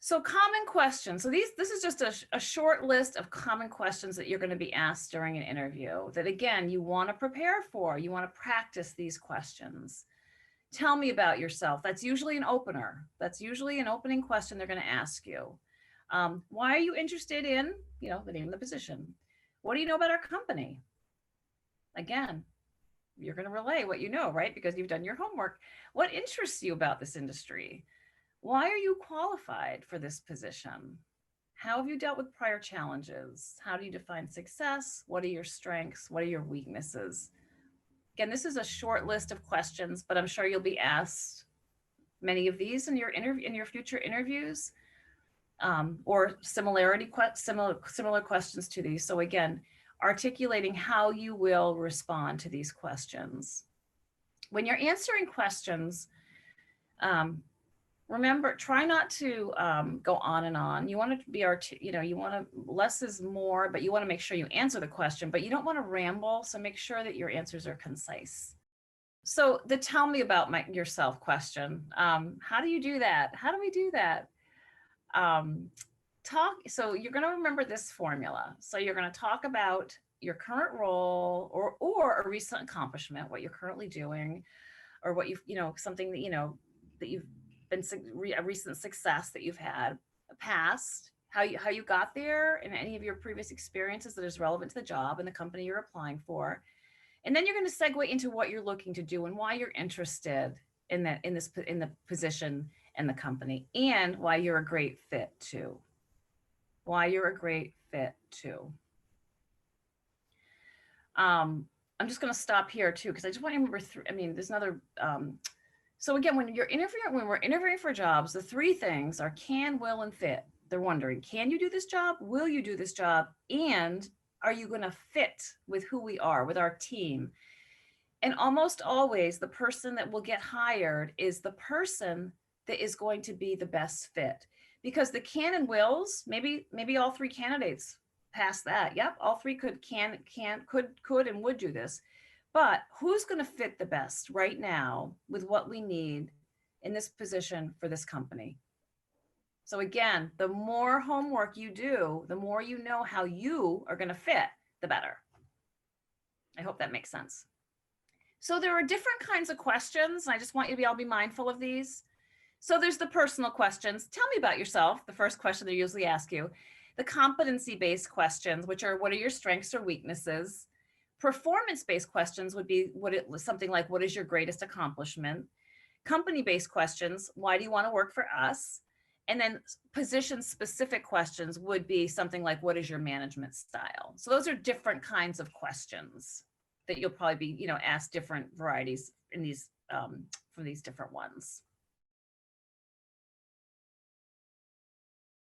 So common questions. So this is just a short list of common questions that you're going to be asked during an interview that, again, you want to prepare for. You want to practice these questions. Tell me about yourself. That's usually an opener. That's usually an opening question they're going to ask you. Why are you interested in, the name of the position? What do you know about our company? Again, you're going to relay what you know, right? Because you've done your homework. What interests you about this industry? Why are you qualified for this position? How have you dealt with prior challenges? How do you define success? What are your strengths? What are your weaknesses? Again, this is a short list of questions, but I'm sure you'll be asked many of these in your future interviews, or similar questions to these. So again, articulating how you will respond to these questions. When you're answering questions, remember, try not to go on and on. You want to be, you want to, less is more, but you want to make sure you answer the question, but you don't want to ramble. So make sure that your answers are concise. So the tell me about yourself question. How do you do that? How do we do that? So you're going to remember this formula. So you're going to talk about your current role or a recent accomplishment, what you're currently doing, or what something that, that you've been a recent success that you've had, past, how you got there, and any of your previous experiences that is relevant to the job and the company you're applying for. And then you're going to segue into what you're looking to do and why you're interested in the position and the company, and why you're a great fit too. Why you're a great fit too. I'm just going to stop here too, because I just want you to remember there's another. So again, when we're interviewing for jobs, the three things are can, will, and fit. They're wondering, can you do this job? Will you do this job? And are you going to fit with who we are, with our team? And almost always the person that will get hired is the person that is going to be the best fit, because the can and wills, maybe all three candidates pass that. Yep, all three could and would do this. But who's going to fit the best right now with what we need in this position for this company? So again, the more homework you do, the more you know how you are going to fit, the better. I hope that makes sense. So there are different kinds of questions. I just want you to all be mindful of these. So there's the personal questions. Tell me about yourself. The first question they usually ask you. The competency-based questions, which are what are your strengths or weaknesses? Performance-based questions would be something like, what is your greatest accomplishment? Company-based questions, why do you want to work for us? And then position-specific questions would be something like, what is your management style? So those are different kinds of questions that you'll probably be, asked different varieties in these from these different ones.